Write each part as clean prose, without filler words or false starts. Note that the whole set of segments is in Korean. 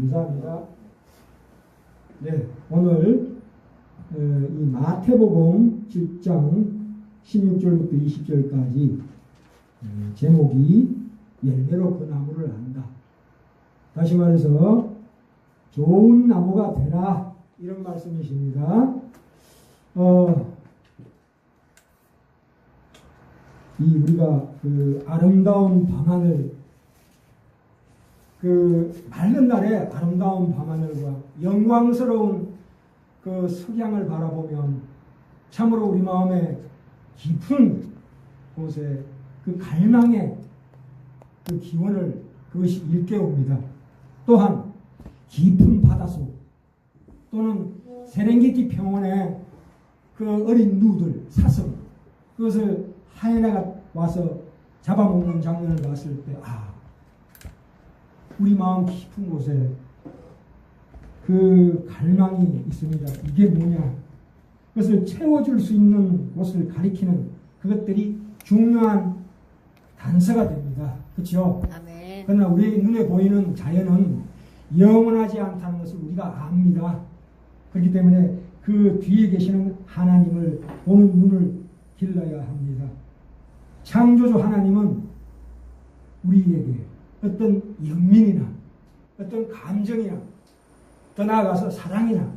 감사합니다. 네, 오늘 이 마태복음 7장 16절부터 20절까지 제목이 열매로 그 나무를 안다. 다시 말해서 좋은 나무가 되라, 이런 말씀이십니다. 우리가 그 아름다운 밤하늘, 그 맑은 날에 아름다운 밤하늘과 영광스러운 그 석양을 바라보면 참으로 우리 마음에 깊은 곳에 그 갈망의 그 기원을 그것이 일깨웁니다. 또한 깊은 바다속 또는 세렝게티 평원의 그 어린 누들, 사슴, 그것을 하이에나가 와서 잡아먹는 장면을 봤을 때, 우리 마음 깊은 곳에 그 갈망이 있습니다. 이게 뭐냐? 그것을 채워줄 수 있는 곳을 가리키는 그것들이 중요한 단서가 됩니다. 그렇죠? 아멘. 그러나 우리 눈에 보이는 자연은 영원하지 않다는 것을 우리가 압니다. 그렇기 때문에 그 뒤에 계시는 하나님을 보는 눈을 길러야 합니다. 창조주 하나님은 우리에게 어떤 영민이나 어떤 감정이나 더 나아가서 사랑이나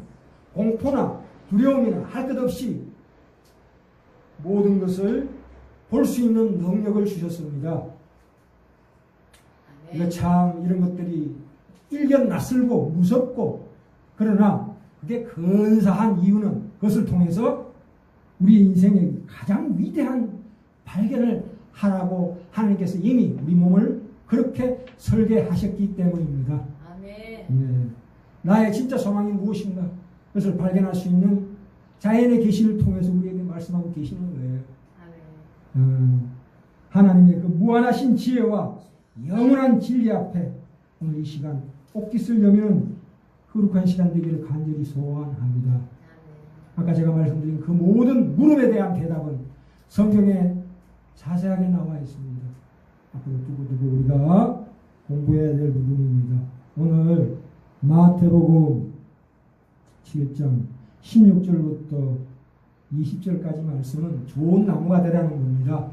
공포나 두려움이나 할 것 없이 모든 것을 볼 수 있는 능력을 주셨습니다. 이거 참 이런 것들이 일견 낯설고 무섭고, 그러나 그게 근사한 이유는 그것을 통해서 우리 인생의 가장 위대한 발견을 하라고 하나님께서 이미 우리 몸을 그렇게 설계하셨기 때문입니다. 아멘. 네. 나의 진짜 소망이 무엇인가? 그것을 발견할 수 있는 자연의 계시를 통해서 우리에게 말씀하고 계시는 거예요. 하나님의 그 무한하신 지혜와 영원한 진리 앞에 오늘 이 시간 꼭 깃을 여미는 거룩한 시간 되기를 간절히 소원합니다. 아까 제가 말씀드린 그 모든 물음에 대한 대답은 성경에 자세하게 나와 있습니다. 앞으로 두고두고 우리가 공부해야 될 부분입니다. 오늘 마태복음 7장 16절부터 20절까지 말씀은 좋은 나무가 되라는 겁니다.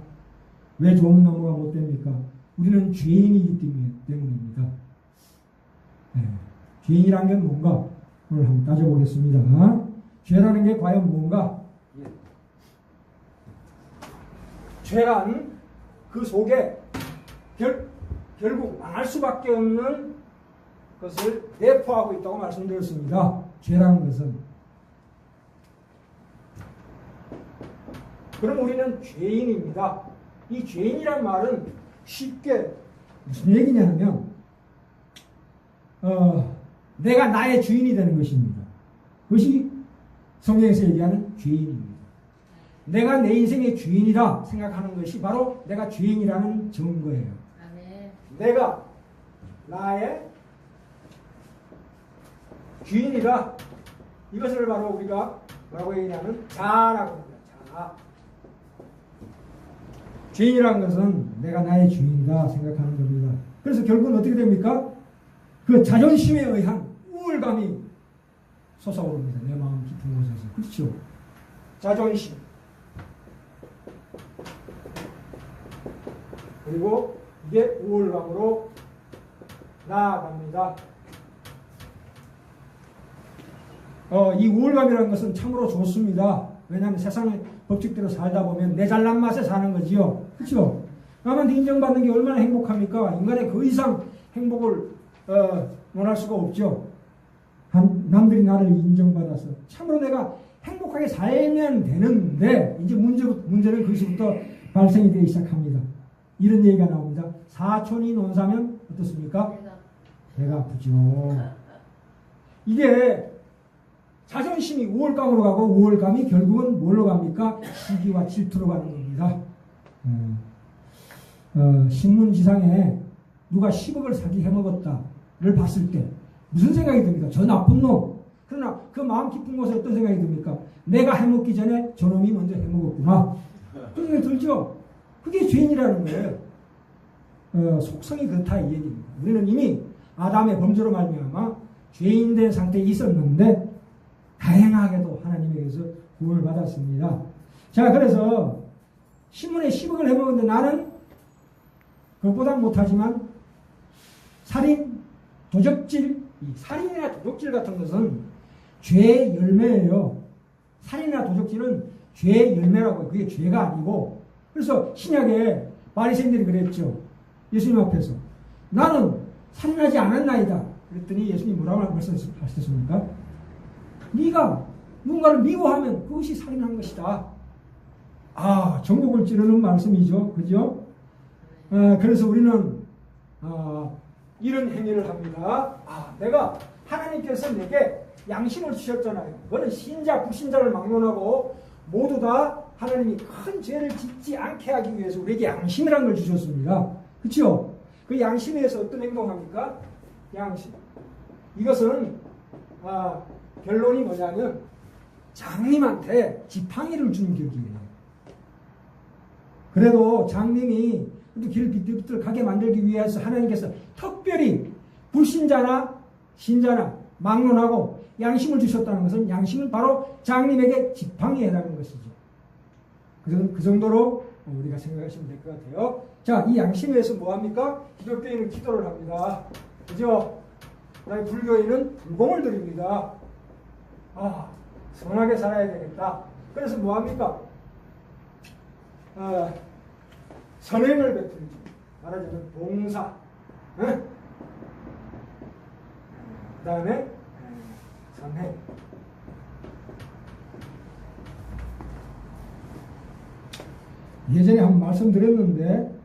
왜 좋은 나무가 못 됩니까? 우리는 죄인이기 때문입니다. 네. 죄인이라는 게 뭔가 오늘 한번 따져보겠습니다. 죄라는 게 과연 뭔가? 죄란 그 속에 결국 망할 수밖에 없는 것을 내포하고 있다고 말씀드렸습니다. 죄라는 것은. 그럼 우리는 죄인입니다. 이 죄인이란 말은 쉽게 무슨 얘기냐 하면 내가 나의 주인이 되는 것입니다. 그것이 성경에서 얘기하는 죄인입니다. 내가 내 인생의 주인이라 생각하는 것이 바로 내가 죄인이라는 증거예요. 아멘. 내가 나의 주인이다. 이것을 바로 우리가 뭐라고 얘기하면 자라고 합니다. 자. 죄인이라는 것은 내가 나의 주인이다 생각하는 겁니다. 그래서 결국은 어떻게 됩니까? 그 자존심에 의한 우월감이 솟아오릅니다. 내 마음 깊은 곳에서. 그렇죠? 자존심. 그리고 이게 우월감으로 나아갑니다. 이 우월감이라는 것은 참으로 좋습니다. 왜냐하면 세상의 법칙대로 살다 보면 내 잘난 맛에 사는 거지요. 그렇죠? 남한테 인정받는 게 얼마나 행복합니까? 인간의 그 이상 행복을 논할 수가 없죠. 남들이 나를 인정받아서 참으로 내가 행복하게 살면 되는데, 이제 문제는 거기서부터 발생이 되기 시작합니다. 이런 얘기가 나옵니다. 사촌이 논사면 어떻습니까? 배가 아프죠. 이게 자존심이 우월감으로 가고, 우월감이 결국은 뭘로 갑니까? 시기와 질투로 가는 겁니다. 신문지상에 누가 10억을 사기 해먹었다를 봤을 때 무슨 생각이 듭니까? 저 나쁜 놈. 그러나 그 마음 깊은 곳에 어떤 생각이 듭니까? 내가 해먹기 전에 저놈이 먼저 해먹었구나. 그런 생각이 들죠? 그게 죄인이라는 거예요. 속성이 그렇다 이 얘기입니다. 우리는 이미 아담의 범죄로 말미암아 죄인된 상태에 있었는데 다행하게도 하나님에게서 구원을 받았습니다. 자, 그래서 신문에 10억을 해먹었는데 나는 그것보다 못하지만 살인, 도적질, 살인이나 도적질 같은 것은 죄의 열매예요. 살인이나 도적질은 죄의 열매라고. 그게 죄가 아니고. 그래서 신약에 바리새인들이 그랬죠. 예수님 앞에서 나는 살인하지 않았나이다. 그랬더니 예수님 뭐라고 말씀하셨습니까? 네가 누군가를 미워하면 그것이 살인한 것이다. 아, 전곡을 찌르는 말씀이죠. 그죠? 그래서 우리는 이런 행위를 합니다. 내가 하나님께서 내게 양심을 주셨잖아요. 그거는 신자, 불신자를 막론하고 모두 다 하나님이 큰 죄를 짓지 않게 하기 위해서 우리에게 양심이라는 걸 주셨습니다. 그렇죠? 그 양심에 의해서 어떤 행동합니까? 양심. 이것은 결론이 뭐냐면 장님한테 지팡이를 주는 격이에요. 그래도 장님이 길 비틀비틀 가게 만들기 위해서 하나님께서 특별히 불신자나 신자나 막론하고 양심을 주셨다는 것은 양심은 바로 장님에게 지팡이에 해당하는 것이죠. 그 정도로 우리가 생각하시면 될 것 같아요. 자, 이 양심에 의해서 뭐합니까? 기독교인은 기도를 합니다. 그죠? 그다음에 불교인은 불공을 드립니다. 선하게 살아야 되겠다. 그래서 뭐합니까? 선행을 베풀죠. 말하자면 봉사. 그 다음에 선행. 예전에 한번 말씀드렸는데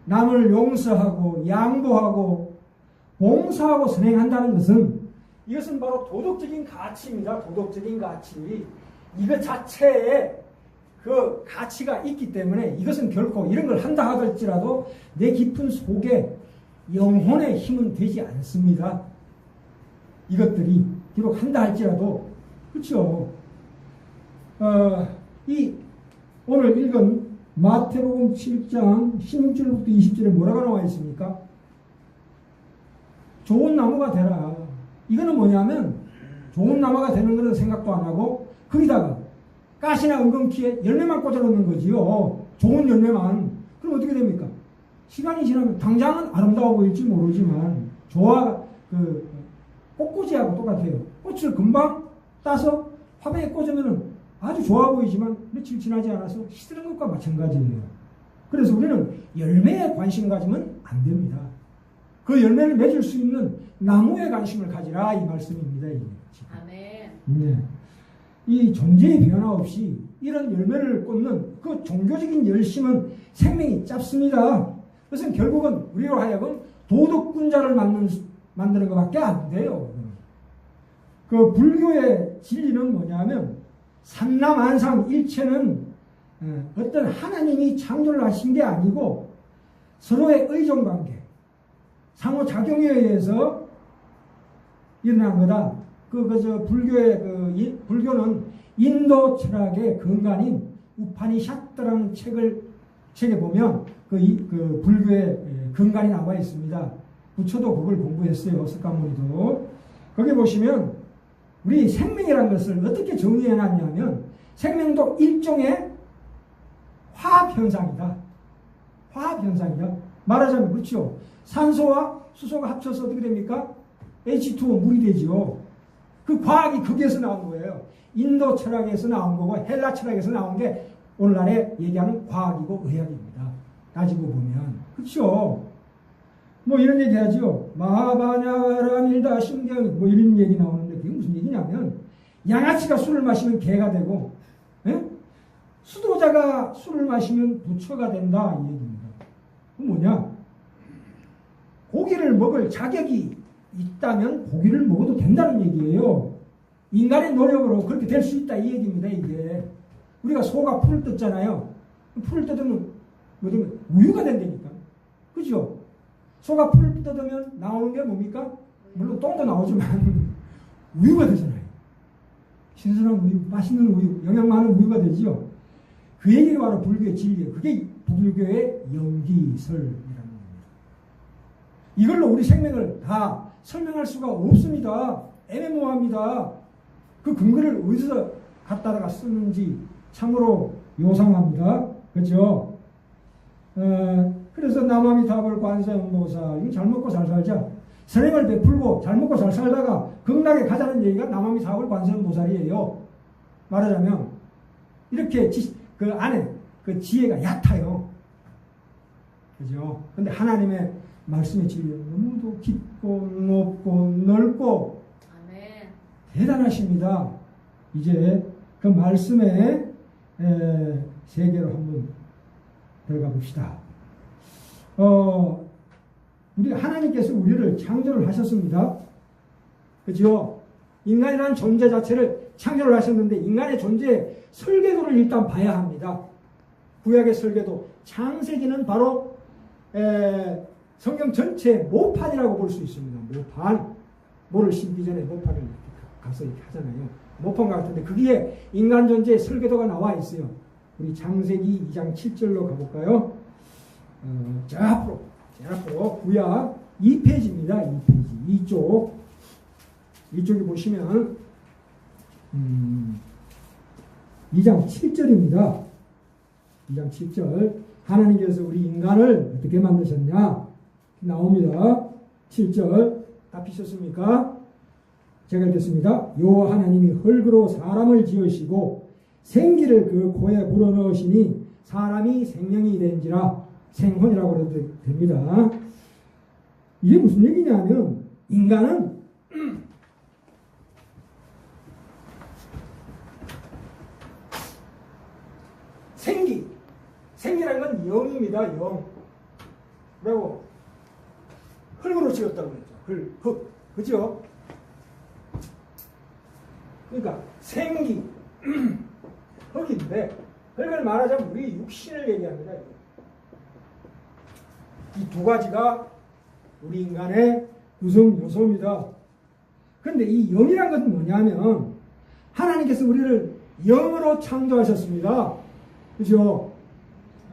남을 용서하고 양보하고 봉사하고 선행한다는 것은 이것은 바로 도덕적인 가치입니다. 도덕적인 가치. 이것 자체에 그 가치가 있기 때문에 이것은 결코 이런 걸 한다 하더라도 내 깊은 속에 영혼의 힘은 되지 않습니다. 이것들이 비록 한다 할지라도 그렇죠. 이 오늘 읽은 마태복음 7장 16절부터 20절에 뭐라고 나와 있습니까? 좋은 나무가 되라. 이거는 뭐냐면 좋은 나무가 되는 것은 생각도 안 하고 거기다가 가시나 은근키에 열매만 꽂아놓는 거지요. 좋은 열매만. 그럼 어떻게 됩니까? 시간이 지나면 당장은 아름다워 보일지 모르지만 꽃꽂이하고 똑같아요. 꽃을 금방 따서 화병에 꽂으면 아주 좋아 보이지만 며칠 지나지 않아서 시드는 것과 마찬가지예요. 그래서 우리는 열매에 관심 가지면 안 됩니다. 그 열매를 맺을 수 있는 나무에 관심을 가지라 이 말씀입니다. 아멘. 네. 이 존재의 변화 없이 이런 열매를 꽂는 그 종교적인 열심은 생명이 짧습니다. 그래서 결국은 우리로 하여금 도덕군자를 만드는 것밖에 안 돼요. 그 불교의 진리는 뭐냐면 삼라만상 일체는 어떤 하나님이 창조를 하신 게 아니고 서로의 의존관계, 상호작용에 의해서 일어난 거다. 불교는 인도 철학의 근간인 우파니샤트라는 책에 보면 그 불교의 근간이 나와 있습니다. 부처도 그걸 공부했어요. 석가모니도. 거기 보시면 우리 생명이라는 것을 어떻게 정의해 놨냐면 생명도 일종의 화합현상이다. 화합현상이다. 말하자면 그렇죠. 산소와 수소가 합쳐서 어떻게 됩니까? H2O 물이 되죠. 그 과학이 거기에서 나온 거예요. 인도 철학에서 나온 거고 헬라 철학에서 나온 게 오늘날에 얘기하는 과학이고 의학입니다. 따지고 보면. 그렇죠. 뭐 이런 얘기 하죠. 마하바냐라밀다 신경 뭐 이런 얘기 나오는데 그게 무슨 얘기냐면 양아치가 술을 마시면 개가 되고 수도자가 술을 마시면 부처가 된다 이 얘기입니다. 그건 뭐냐? 고기를 먹을 자격이 있다면 고기를 먹어도 된다는 얘기예요. 인간의 노력으로 그렇게 될 수 있다 이 얘기입니다. 이게 우리가 소가 풀을 뜯잖아요. 풀을 뜯으면 뭐냐면 우유가 된다니까. 그죠? 소가 풀을 뜯으면 나오는 게 뭡니까? 물론 똥도 나오지만 우유가 되잖아요. 신선한 우유, 맛있는 우유, 영양 많은 우유가 되죠. 그 얘기가 바로 불교의 진리예요. 그게 불교의 영기설이라는 겁니다. 이걸로 우리 생명을 다 설명할 수가 없습니다. 애매모호합니다. 그 근거를 어디서 갖다가 쓰는지 참으로 요상합니다. 그렇죠? 그래서 남아미타불 관세음보살 이거 잘 먹고 잘 살자. 선행을 베풀고 잘 먹고 잘 살다가 극락에 가자는 얘기가 남아미타불 관세음보살이에요. 말하자면 이렇게 그 안에 그 지혜가 얕아요. 그죠? 근데 하나님의 말씀의 진리는 너무도 깊고 높고 넓고 아멘. 대단하십니다. 이제 그 말씀의 세계로 한번 들어가 봅시다. 우리 하나님께서 우리를 창조를 하셨습니다. 그죠? 인간이라는 존재 자체를 창조를 하셨는데 인간의 존재의 설계도를 일단 봐야 합니다. 구약의 설계도 창세기는 바로 성경 전체의 모판이라고 볼 수 있습니다. 모판. 모를 심기 전에 모판을 가서 이렇게 하잖아요. 모판 같은데 거기에 인간 존재의 설계도가 나와 있어요. 우리 창세기 2장 7절로 가볼까요? 저 앞으로 구약 2페이지입니다. 2페이지. 이쪽에 보시면 2장 7절입니다. 2장 7절. 하나님께서 우리 인간을 어떻게 만드셨냐? 나옵니다. 7절. 다 피셨습니까? 제가 읽겠습니다. 여호와 하나님이 흙으로 사람을 지으시고 생기를 그 코에 불어넣으시니 사람이 생명이 된지라. 생혼이라고 해도 됩니다. 이게 무슨 얘기냐면 인간은 생기라는 건 영입니다. 영. 그리고 흙으로 지었다고 그랬죠. 흙. 그죠? 그러니까 생기 흙인데 흙을 말하자면 우리 육신을 얘기합니다. 이 두 가지가 우리 인간의 구성 요소입니다. 그런데 이 영이란 것은 뭐냐면 하나님께서 우리를 영으로 창조하셨습니다. 그죠?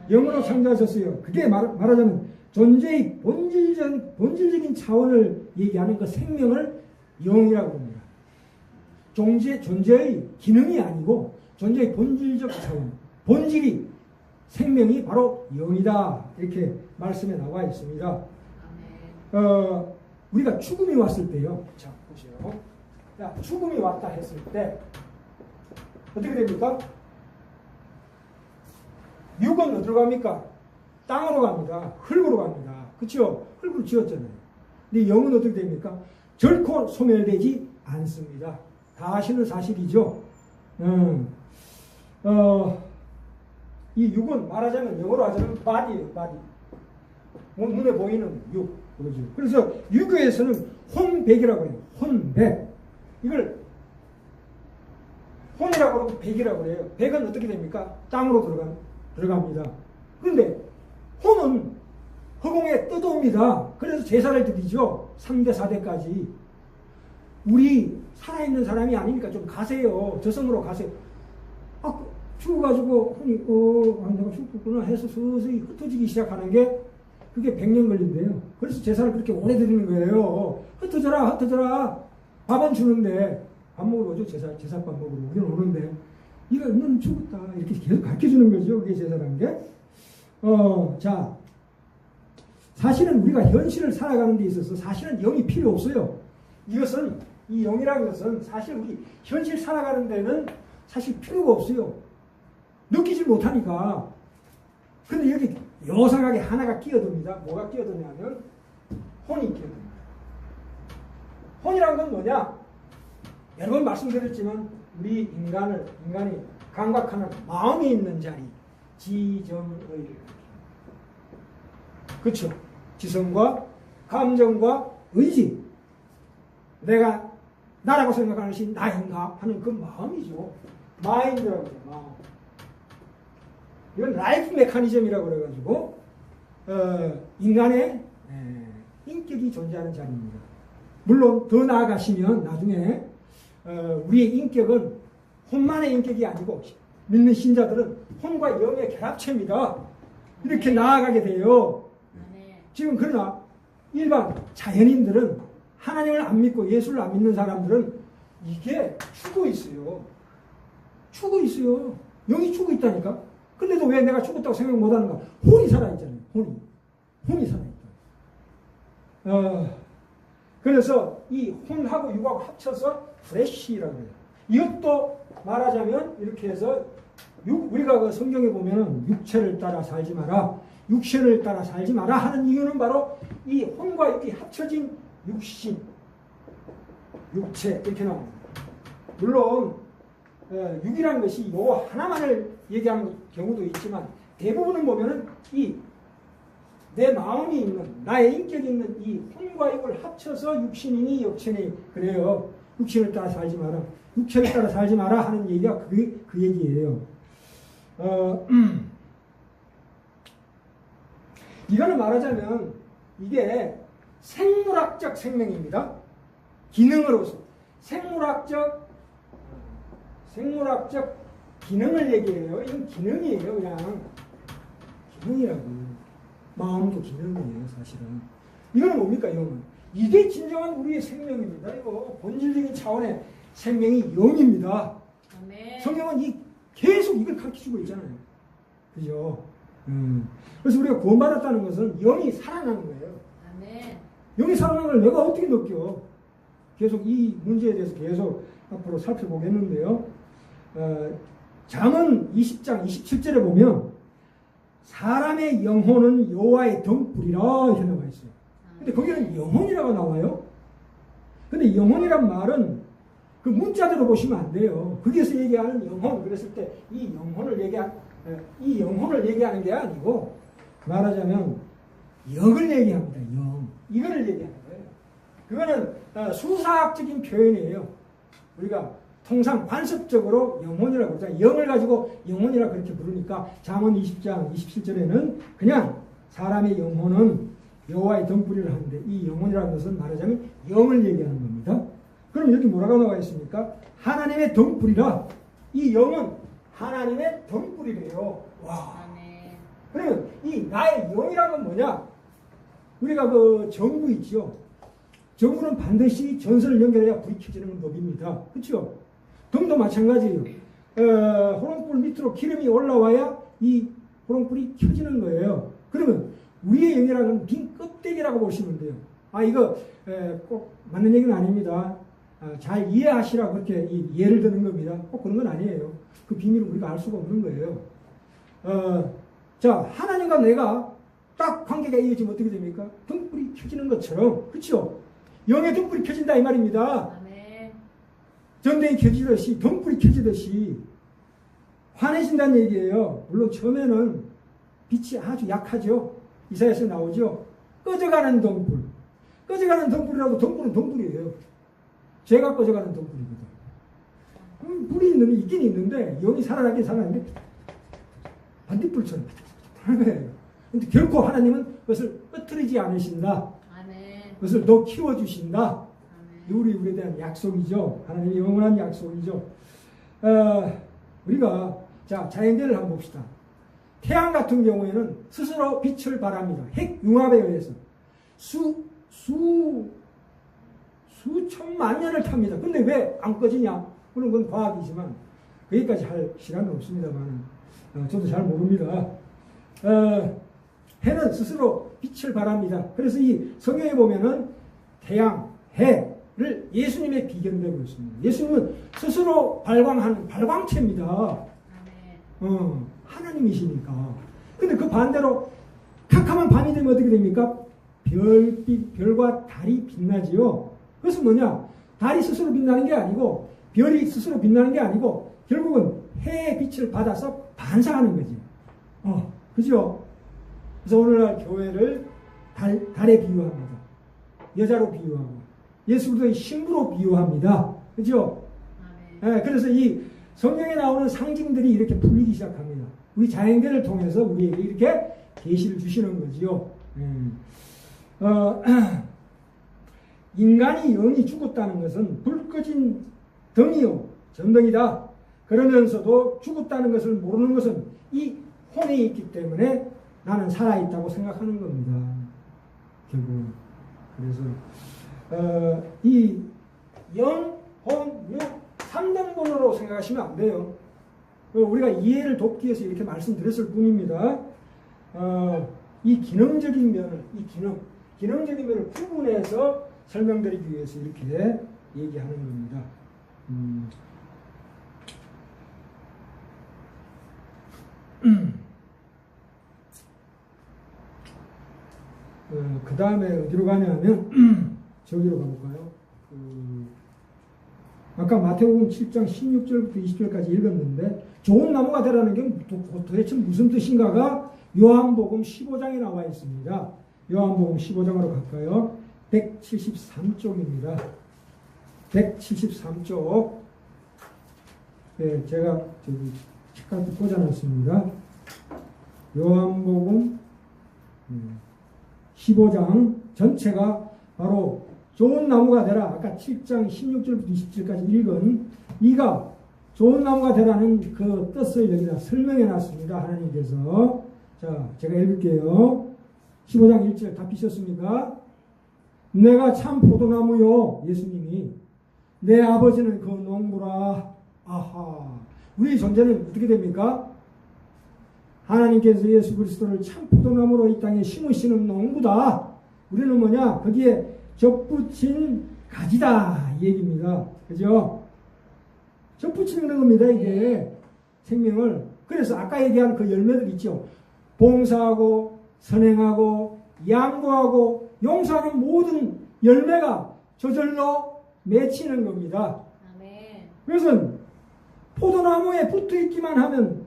영으로 창조하셨어요. 그게 말하자면 존재의 본질적인 차원을 얘기하는 그 생명을 영이라고 합니다. 존재의 기능이 아니고 존재의 본질적 차원, 본질이 생명이 바로 영이다. 이렇게 말씀에 나와 있습니다. 우리가 죽음이 왔을 때요. 자, 보세요. 자, 죽음이 왔다 했을 때 어떻게 됩니까? 육은 어디로 갑니까? 땅으로 갑니다. 흙으로 갑니다. 그렇죠? 흙으로 지었잖아요. 근데 영은 어떻게 됩니까? 결코 소멸되지 않습니다. 다 아시는 사실이죠. 이 육은 말하자면 영어로 하자면 body예요. body. 눈에 보이는 육. 그렇죠. 그래서 유교에서는 혼백이라고 해요. 혼백. 이걸 혼이라고 하고 백이라고 해요. 백은 어떻게 됩니까? 땅으로 들어갑니다. 그런데 혼은 허공에 떠도옵니다. 그래서 제사를 드리죠. 3대, 4대까지. 우리 살아있는 사람이 아니니까 좀 가세요. 저승으로 가세요. 죽어가지고 혼이 내가 죽었구나 해서 서서히 흩어지기 시작하는 게 그게 100년 걸린대요. 그래서 제사를 그렇게 오래 드리는 거예요. 흩어져라. 밥은 주는데 밥 먹으러 오죠. 제사밥 먹으러 우리는 오는데 이거 넌 죽었다 이렇게 계속 가르쳐주는 거죠. 그게 제사라는 게. 자, 사실은 우리가 현실을 살아가는 데 있어서 사실은 영이 필요 없어요. 이것은 이 영이라는 것은 사실 우리 현실 살아가는 데는 사실 필요가 없어요. 느끼질 못하니까. 근데 여기 요상하게 하나가 끼어듭니다. 뭐가 끼어드냐면 혼이 끼어듭니다. 혼이라는 건 뭐냐? 여러 번 말씀드렸지만 우리 인간이 감각하는 마음이 있는 자리, 지정의. 그렇죠? 지성과 감정과 의지. 내가 나라고 생각하는 것이 나인가 하는 그 마음이죠. 마인드라고 해요. 마음. 이건 라이프 메커니즘이라고 그래가지고 인간의 인격이 존재하는 자리입니다. 물론 더 나아가시면 나중에 우리의 인격은 혼만의 인격이 아니고 믿는 신자들은 혼과 영의 결합체입니다. 이렇게 나아가게 돼요. 지금 그러나 일반 자연인들은 하나님을 안 믿고 예수를 안 믿는 사람들은 이게 죽어 있어요. 죽어 있어요. 영이 죽어 있다니까. 근데도 왜 내가 죽었다고 생각 못 하는가? 혼이 살아있잖아요. 혼이 살아있다. 그래서 이 혼하고 육하고 합쳐서 플래시라고 해요. 이것도 말하자면 이렇게 해서 우리가 그 성경에 보면은 육체를 따라 살지 마라, 육신을 따라 살지 마라 하는 이유는 바로 이 혼과 육이 합쳐진 육신, 육체 이렇게 나옵니다. 물론 육이라는 것이 요 하나만을 얘기하는 경우도 있지만 대부분은 보면은 이 내 마음이 있는, 나의 인격이 있는 이 혼과 육을 합쳐서 육신이니 육체니 그래요. 육신을 따라 살지 마라, 육체를 따라 살지 마라 하는 얘기가 그 얘기예요. 이거는 말하자면 이게 생물학적 생명입니다. 기능으로서 생물학적 기능을 얘기해요. 이건 기능이에요. 그냥 기능이라고. 마음도 기능이에요. 사실은 이거는 뭡니까? 영은 이게 진정한 우리의 생명입니다. 이거 본질적인 차원의 생명이 영입니다. 아멘. 성경은 계속 이걸 가르쳐주고 있잖아요. 그죠? 그래서 우리가 구원받았다는 것은 영이 살아나는 거예요. 아멘. 영이 살아나는 걸 내가 어떻게 느껴? 계속 이 문제에 대해서 계속 앞으로 살펴보겠는데요. 잠언 20장 27절에 보면 사람의 영혼은 여호와의 등불이라 이렇게 나와 있어요. 근데 거기는 영혼이라고 나와요. 근데 영혼이란 말은 그 문자대로 보시면 안 돼요. 거기에서 얘기하는 영혼, 그랬을 때 이 영혼을 얘기하는 게 아니고 말하자면 영을 얘기합니다. 영. 이거를 얘기하는 거예요. 그거는 수사학적인 표현이에요. 우리가 통상 관습적으로 영혼이라고 그러잖아요. 영을 가지고 영혼이라고 그렇게 부르니까 잠언 20장 27절에는 그냥 사람의 영혼은 여호와의 등불이라 하는데 이 영혼이라는 것은 말하자면 영을 얘기하는 겁니다. 그럼 여기 뭐라고 나와 있습니까? 하나님의 등불이라. 이 영은 하나님의 등불이래요. 와. 그러면 이 나의 영이라는 건 뭐냐? 우리가 그 전구 있죠. 전구는 반드시 전선을 연결해야 불이 켜지는 법입니다. 그렇죠? 등도 마찬가지예요. 호롱불 밑으로 기름이 올라와야 이 호롱불이 켜지는 거예요. 그러면 우리의 영이라는 건 빈 껍데기라고 보시면 돼요. 이거 꼭 맞는 얘기는 아닙니다. 잘 이해하시라고 그렇게 예를 드는 겁니다. 꼭 그런 건 아니에요. 그 비밀을 우리가 알 수가 없는 거예요. 자, 하나님과 내가 딱 관계가 이어지면 어떻게 됩니까? 등불이 켜지는 것처럼, 그렇죠? 영의 등불이 켜진다 이 말입니다. 전등이 켜지듯이, 등불이 켜지듯이 환해진다는 얘기예요. 물론 처음에는 빛이 아주 약하죠. 이사야서에 나오죠. 꺼져가는 등불. 꺼져가는 등불이라도 등불은 등불이에요. 죄가 꺼져가는 등불이거든. 불이 있긴 있는데 영이 살아나긴 살아나는데 반딧불처럼 하는 거예요. 근데 결코 하나님은 그것을 꺼뜨리지 않으신다. 그것을 더 키워주신다. 우리에 대한 약속이죠. 하나님의 영원한 약속이죠. 우리가 자연계를 한번 봅시다. 태양 같은 경우에는 스스로 빛을 발합니다. 핵융합에 의해서 수천만 년을 탑니다. 근데 왜 안 꺼지냐? 그런 건 과학이지만 거기까지 할 시간은 없습니다만 저도 잘 모릅니다. 해는 스스로 빛을 발합니다. 그래서 이 성경에 보면은 태양, 해를 예수님의 비견되고 있습니다. 예수님은 스스로 발광하는 발광체입니다. 하나님이시니까. 근데 그 반대로 캄캄한 밤이 되면 어떻게 됩니까? 별과 달이 빛나지요. 그것은 뭐냐? 달이 스스로 빛나는 게 아니고 별이 스스로 빛나는 게 아니고 결국은 해의 빛을 받아서 반사하는 거지. 그죠? 그래서 오늘날 교회를 달에 비유합니다. 여자로 비유하고 예수 그리스도의 신부로 비유합니다. 그죠? 그래서 이 성경에 나오는 상징들이 이렇게 풀리기 시작합니다. 우리 자연계를 통해서 우리에게 이렇게 계시를 주시는 거지요. 인간이 영이 죽었다는 것은 불 꺼진 등이요 전등이다. 그러면서도 죽었다는 것을 모르는 것은 이 혼에 있기 때문에 나는 살아있다고 생각하는 겁니다. 결국은. 그래서 이 영, 혼, 육 3등분으로 생각하시면 안 돼요. 우리가 이해를 돕기 위해서 이렇게 말씀드렸을 뿐입니다. 이 기능적인 면을, 기능적인 면을 구분해서 설명드리기 위해서 이렇게 얘기하는 겁니다. 그 다음에 어디로 가냐면 저기로 가볼까요? 아까 마태복음 7장 16절부터 20절까지 읽었는데 좋은 나무가 되라는 게 도대체 무슨 뜻인가가 요한복음 15장에 나와 있습니다. 요한복음 15장으로 갈까요? 173쪽입니다. 173쪽. 네, 제가 저기 책까지 꽂아놨습니다. 요한복음 15장 전체가 바로 좋은 나무가 되라. 아까 7장 16절부터 20절까지 읽은 이가 좋은 나무가 되라는 그 뜻을 여기다 설명해 놨습니다. 하나님께서. 자, 제가 읽을게요. 15장 1절 다 피셨습니까? 내가 참 포도나무요. 예수님이. 내 아버지는 그 농부라. 아하. 우리 존재는 어떻게 됩니까? 하나님께서 예수 그리스도를 참 포도나무로 이 땅에 심으시는 농부다. 우리는 뭐냐? 거기에 접붙인 가지다. 이 얘기입니다. 그죠? 접붙이는 겁니다. 이게 생명을. 그래서 아까 얘기한 그 열매들 있죠. 봉사하고 선행하고 양보하고 용서하는 모든 열매가 저절로 맺히는 겁니다. 아멘. 그래서 포도나무에 붙어 있기만 하면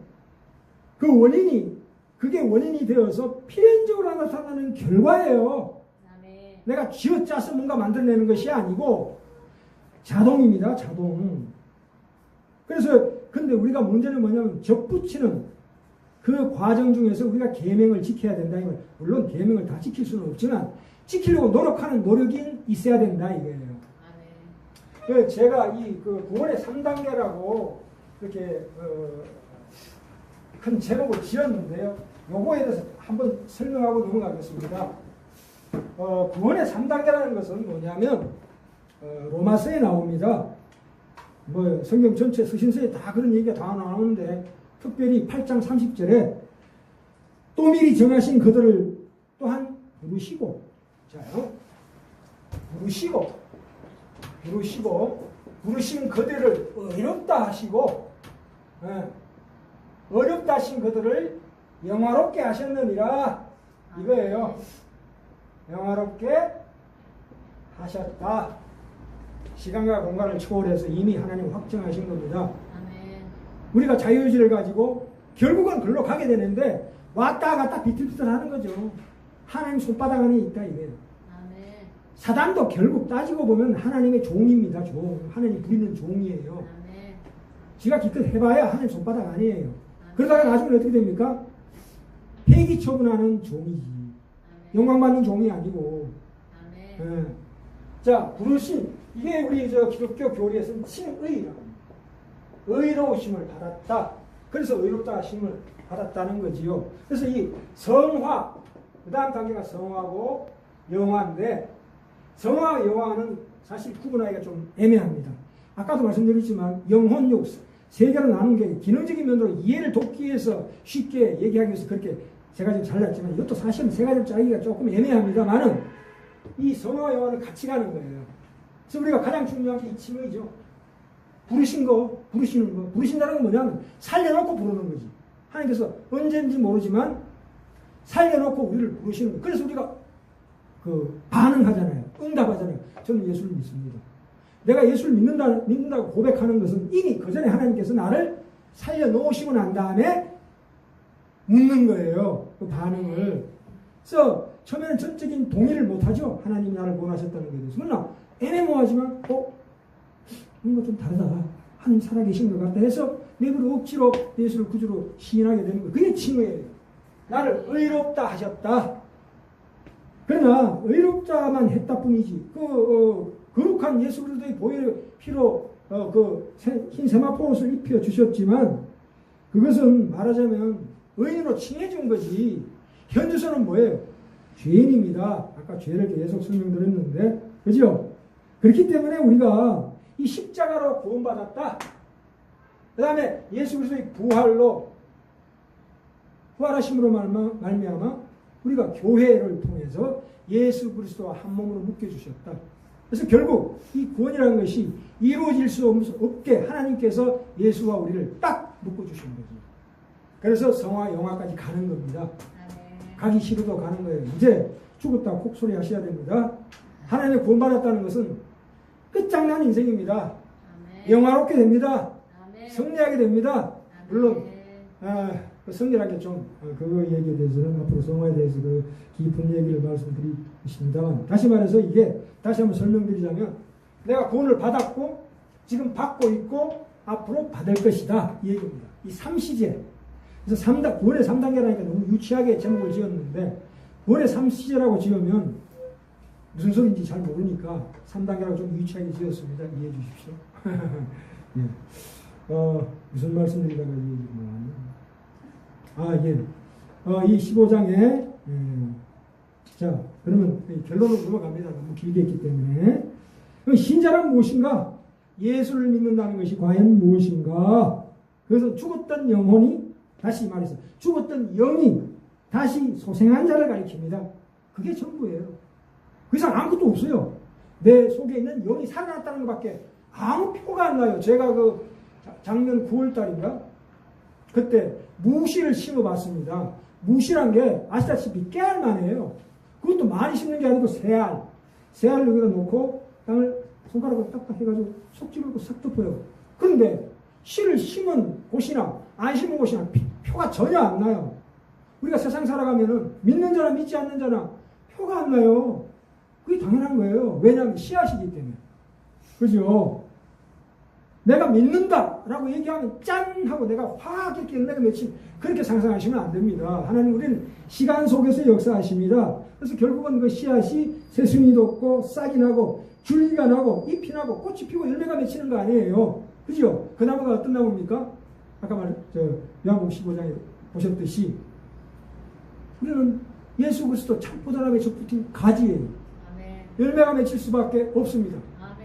그 원인이, 그게 원인이 되어서 필연적으로 나타나는 결과예요. 아멘. 내가 쥐어짜서 뭔가 만들어내는 것이 아니고 자동입니다. 자동. 그래서 근데 우리가 문제는 뭐냐면 접붙이는 그 과정 중에서 우리가 계명을 지켜야 된다. 물론 계명을 다 지킬 수는 없지만 지키려고 노력하는 노력이 있어야 된다 이거예요. 아멘. 제가 이 그 구원의 3단계라고 이렇게 큰 제목을 지었는데요. 요거에 대해서 한번 설명하고 넘어가겠습니다. 구원의 3단계라는 것은 뭐냐면 로마서에 나옵니다. 뭐 성경 전체 서신서에 다 그런 얘기가 다 나오는데 특별히 8장 30절에 또 미리 정하신 그들을 또한 부르시고, 자요, 부르신 그들을 어렵다 하시고, 어렵다 하신 그들을 영화롭게 하셨느니라. 이거예요. 영화롭게 하셨다. 시간과 공간을 초월해서 이미 하나님 확정하신 겁니다. 아멘. 우리가 자유의지를 가지고 결국은 글로 가게 되는데 왔다 갔다 비틀비틀 하는 거죠. 하나님 손바닥 안에 있다 이거예요. 아멘. 사단도 결국 따지고 보면 하나님의 종입니다. 종. 하나님 부리는 종이에요. 아멘. 지가 기껏 해봐야 하나님 손바닥 아니에요. 아멘. 그러다가 나중에 어떻게 됩니까? 폐기 처분하는 종이지. 아멘. 영광받는 종이 아니고. 아멘. 네. 자, 부르신, 이게 우리 기독교 교리에서는 칭의라고. 의로우심을 받았다. 그래서 의롭다 하심을 받았다는 거지요. 그래서 이 성화, 그 다음 단계가 성화고 영화인데, 성화와 영화는 사실 구분하기가 좀 애매합니다. 아까도 말씀드렸지만 영혼육 세 개로 나눈 게 기능적인 면으로 이해를 돕기 위해서 쉽게 얘기하기 위해서 그렇게 세 가지를 잘랐지만 이것도 사실은 세 가지를 짜기가 조금 애매합니다만은 이 성화와 영화는 같이 가는 거예요. 그래서 우리가 가장 중요한 게 이 칭의죠. 부르신 거, 부르시는 거. 부르신다는 건 뭐냐면 살려놓고 부르는 거지. 하나님께서 언제인지 모르지만 살려놓고 우리를 부르시는 거예요. 그래서 우리가 반응하잖아요. 응답하잖아요. 저는 예수를 믿습니다. 내가 예수를 믿는다고 고백하는 것은 이미 그 전에 하나님께서 나를 살려놓으시고 난 다음에 묻는 거예요. 그 반응을. 그래서 처음에는 전적인 동의를 못하죠. 하나님이 나를 원하셨다는 것에 대해서. 그러나 애매모호하지만 뭔가 좀 다르다. 하나님 살아계신 것 같다 해서 내부로 억지로 예수를 구주로 시인하게 되는 거예요. 그게 칭의예요. 나를 의롭다 하셨다. 그러나 의롭다만 했다 뿐이지. 거룩한 예수 그리스도의 보혈의 피로 흰 세마포 옷을 입혀 주셨지만 그것은 말하자면 의인으로 칭해준 거지. 현주소는 뭐예요? 죄인입니다. 아까 죄를 계속 설명드렸는데, 그죠? 그렇기 때문에 우리가 이 십자가로 구원받았다. 그 다음에 예수 그리스도의 부활하심으로 말미암아 우리가 교회를 통해서 예수 그리스도와 한 몸으로 묶여주셨다. 그래서 결국 이 구원이라는 것이 이루어질 수 없게 하나님께서 예수와 우리를 딱 묶어주신 거죠. 그래서 성화 영화까지 가는 겁니다. 가기 싫어도 가는 거예요. 이제 죽었다 콕소리 하셔야 됩니다. 하나님의 구원받았다는 것은 끝장난 인생입니다. 영화롭게 됩니다. 승리하게 됩니다. 물론 그 승리라는 게 좀 그거 얘기에 대해서는 앞으로 성화에 대해서 그 깊은 얘기를 말씀드리겠습니다만, 다시 말해서 이게 다시 한번 설명드리자면, 내가 구원을 받았고 지금 받고 있고 앞으로 받을 것이다 이 얘기입니다. 이 3시제. 그래서 구원의 3단계라니까 너무 유치하게 제목을 지었는데, 구원의 3시제라고 지으면 무슨 소리인지 잘 모르니까 3단계라고 좀 유치하게 지었습니다. 이해해 주십시오. 예. 무슨 말씀드리다가 이 얘기를 나왔냐. 이 15장에, 자, 그러면 결론으로 넘어갑니다. 너무 길게 했기 때문에. 신자란 무엇인가? 예수를 믿는다는 것이 과연 무엇인가? 그래서 죽었던 영혼이, 다시 말해서 죽었던 영이 다시 소생한 자를 가리킵니다. 그게 전부예요. 그 이상 아무것도 없어요. 내 속에 있는 영이 살아났다는 것밖에 아무 표가 안 나요. 제가 그 작년 9월달인가? 그때 무씨를 심어봤습니다. 무씨란 게 아시다시피 깨알만 해요. 그것도 많이 심는 게 아니고 세알. 세알을 여기다 놓고 땅을 손가락으로 딱딱 해가지고 속 집어넣고 싹 덮어요. 그런데 씨를 심은 곳이나 안 심은 곳이나 표가 전혀 안 나요. 우리가 세상 살아가면은 믿는 자나 믿지 않는 자나 표가 안 나요. 그게 당연한 거예요. 왜냐하면 씨앗이기 때문에. 그죠? 내가 믿는다라고 얘기하면 짠 하고 내가 확 이렇게 열매가 맺힌, 그렇게 상상하시면 안 됩니다. 하나님 우리는 시간 속에서 역사하십니다. 그래서 결국은 그 씨앗이 새순이 돋고 싹이 나고 줄기가 나고 잎이 나고 꽃이 피고 열매가 맺히는 거 아니에요. 그죠? 그 나무가 어떤 나무입니까? 아까 요한복음 15장에 보셨듯이 우리는 예수 그리스도 참포도나무에 접붙인 가지예요. 열매가 맺힐 수밖에 없습니다.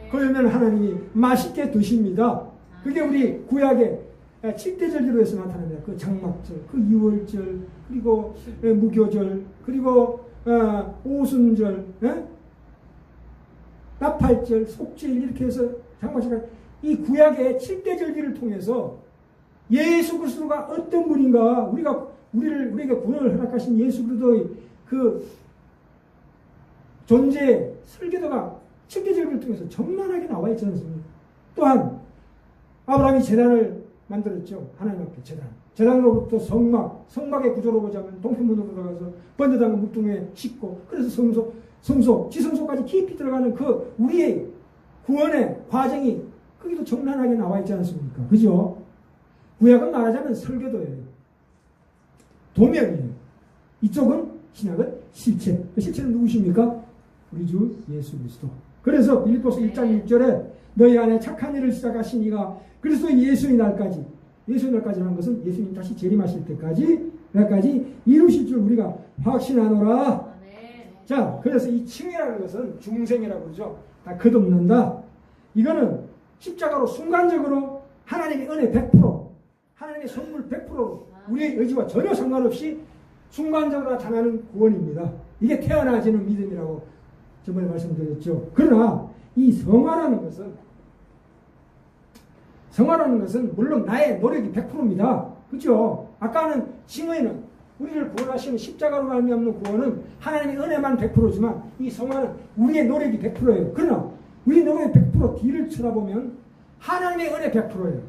그 열매는 하나님이 맛있게 드십니다. 그게 우리 구약의 7대 절기로에서 나타납니다. 그 장막절, 그 유월절, 그리고 무교절, 그리고 오순절, 나팔절, 속죄일, 이렇게 해서 장막절, 이 구약의 7대 절기를 통해서 예수 그리스도가 어떤 분인가, 우리에게 구원을 허락하신 예수 그리스도의 그 존재 설계도가 7대 절기를 통해서 적나라하게 나와 있지 않습니까? 또한 아브라함이 제단을 만들었죠. 하나님 앞에 제단. 제단으로부터 성막의 구조로 보자면 동편문으로 들어가서 번제당과 묵둥에 싣고, 그래서 성소, 지성소까지 깊이 들어가는 그 우리의 구원의 과정이 거기도 적나라하게 나와 있지 않습니까? 그죠? 구약은 말하자면 설계도예요. 도면이에요. 이쪽은 신약은 실체. 그 실체는 누구십니까? 우리 주 예수 그리스도. 그래서 빌립보서 1장 6절에 너희 안에 착한 일을 시작하신 이가 그리스도의 예수의 날까지, 예수의 날까지라는 것은 예수님 다시 재림하실 때까지 이루실 줄 우리가 확신하노라. 자, 그래서 이 칭이라는 것은 중생이라고 그러죠. 다 거듭는다. 이거는 십자가로 순간적으로 하나님의 은혜 100%, 하나님의 선물 100%로 우리의 의지와 전혀 상관없이 순간적으로 나타나는 구원입니다. 이게 태어나지는 믿음이라고 저번에 말씀드렸죠. 그러나 이 성화라는 것은 물론 나의 노력이 100%입니다. 그렇죠? 아까는 칭의는 우리를 구원하시는 십자가로 말미암는 구원은 하나님의 은혜만 100%지만 이 성화는 우리의 노력이 100%예요. 그러나 우리 노력의 100% 뒤를 쳐다보면 하나님의 은혜 100%예요.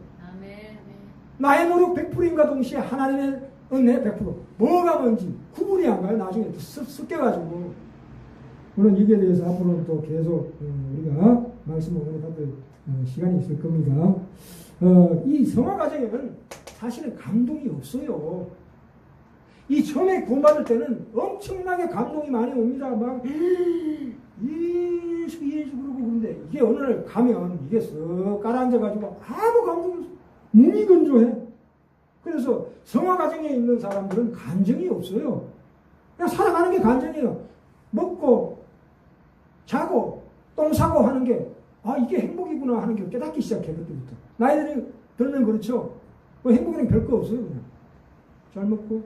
나의 노력 100%인가 동시에 하나님의 은혜 100%. 뭐가 뭔지 구분이 안 가요. 나중에 섞여가지고. 물론 이게 대해서 앞으로는 또 계속 우리가 말씀을 받을 시간이 있을 겁니다. 이 성화 과정에는 사실은 감동이 없어요. 이 처음에 구원받을 때는 엄청나게 감동이 많이 옵니다. 막 예수 그러고 그런데 이게 어느 날 가면 이게 쓱 깔아앉아가지고 아무 감동 없어. 무미건조해. 그래서 성화 과정에 있는 사람들은 감정이 없어요. 그냥 살아가는 게 감정이에요. 먹고 자고 똥 싸고 하는 게 이게 행복이구나 하는 게 깨닫기 시작해. 그때부터. 나이들이 들면 그렇죠. 뭐 행복이랑 별거 없어요. 그냥 잘 먹고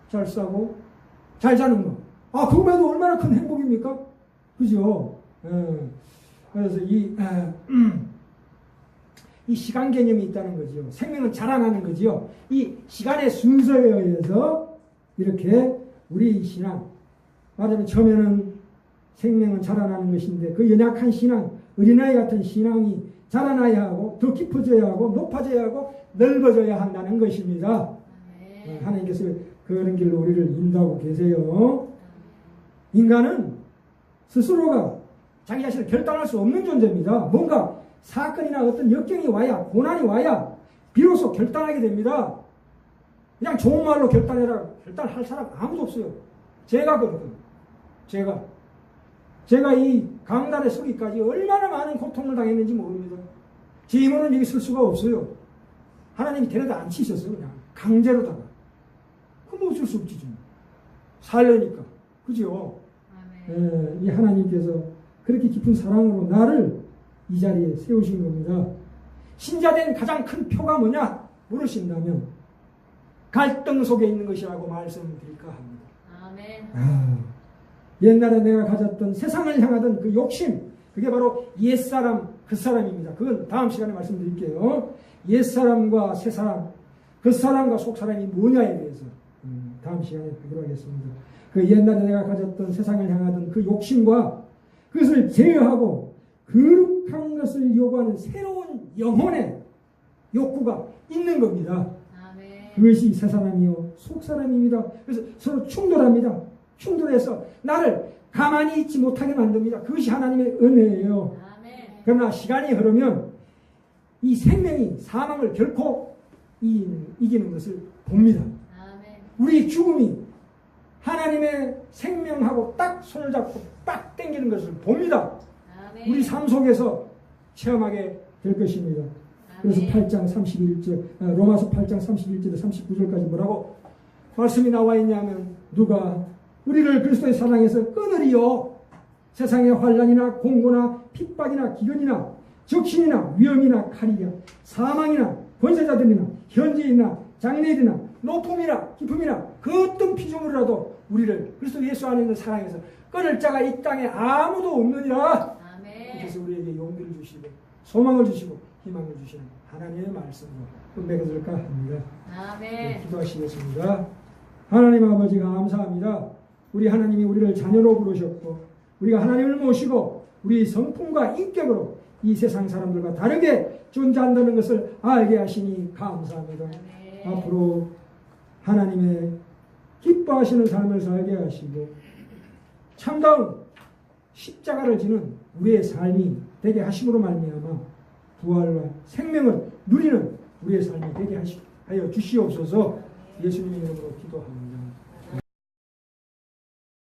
잘 싸고 잘 자는 거. 그거만 해도 얼마나 큰 행복입니까? 그죠? 그래서 이 시간 개념이 있다는 거죠. 생명은 자라나는 거죠. 이 시간의 순서에 의해서 이렇게 우리 신앙, 말하자면 처음에는 생명은 자라나는 것인데 그 연약한 신앙, 어린아이 같은 신앙이 자라나야 하고 더 깊어져야 하고 높아져야 하고 넓어져야 한다는 것입니다. 하나님께서 그런 길로 우리를 인도하고 계세요. 인간은 스스로가 자기 자신을 결단할 수 없는 존재입니다. 뭔가 사건이나 어떤 역경이 와야, 고난이 와야 비로소 결단하게 됩니다. 그냥 좋은 말로 결단해라. 결단할 사람 아무도 없어요. 제가 그러거든요. 제가 이 강단에 서기까지 얼마나 많은 고통을 당했는지 모릅니다. 제 힘으로는 여기 설 수가 없어요. 하나님이 데려다 안 치셨어요. 그냥 강제로다가. 그럼 어쩔 수 없지 좀. 살려니까. 그죠? 이 하나님께서 그렇게 깊은 사랑으로 나를 이 자리에 세우신 겁니다. 신자된 가장 큰 표가 뭐냐? 물으신다면 갈등 속에 있는 것이라고 말씀드릴까 합니다. 아멘. 옛날에 내가 가졌던 세상을 향하던 그 욕심, 그게 바로 옛사람, 그 그건 다음 시간에 말씀드릴게요. 옛사람과 새사람, 겉사람과 속사람이 뭐냐에 대해서 다음 시간에 하도록 하겠습니다. 그 옛날에 내가 가졌던 세상을 향하던 그 욕심과 그것을 제어하고 거룩한 것을 요구하는 새로운 영혼의 욕구가 있는 겁니다. 그것이 새사람이요 속사람입니다. 그래서 서로 충돌합니다. 충돌해서 나를 가만히 있지 못하게 만듭니다. 그것이 하나님의 은혜예요. 그러나 시간이 흐르면 이 생명이 사망을 결코 이기는 것을 봅니다. 우리 죽음이 하나님의 생명하고 딱 손을 잡고 딱 당기는 것을 봅니다. 우리 삶 속에서 체험하게 될 것입니다. 그래서 8장 31절, 로마서 8장 31절에 39절까지 뭐라고 말씀이 나와 있냐면 누가 우리를 그리스도의 사랑에서 끊으리요. 세상의 환난이나 공고나 핍박이나 기근이나 적신이나 위험이나 칼이나 사망이나 권세자들이나 현재이나 장래일이나 높음이나 깊음이나 그 어떤 피조물이라도 우리를 그리스도 예수 안에 있는 사랑에서 끊을 자가 이 땅에 아무도 없느니라. 그래서 우리에게 용기를 주시고 소망을 주시고 희망을 주시는 하나님의 말씀으로 끝맺어질까 합니다. 네, 기도하시겠습니다. 하나님 아버지 감사합니다. 우리 하나님이 우리를 자녀로 부르셨고 우리가 하나님을 모시고 우리 성품과 인격으로 이 세상 사람들과 다르게 존재한다는 것을 알게 하시니 감사합니다. 앞으로 하나님의 기뻐하시는 삶을 살게 하시고 참다운 십자가를 지는 우리의 삶이 되게 하심으로 말미암아 부활과 생명을 누리는 우리의 삶이 되게 하여 주시옵소서. 예수님의 이름으로 기도합니다.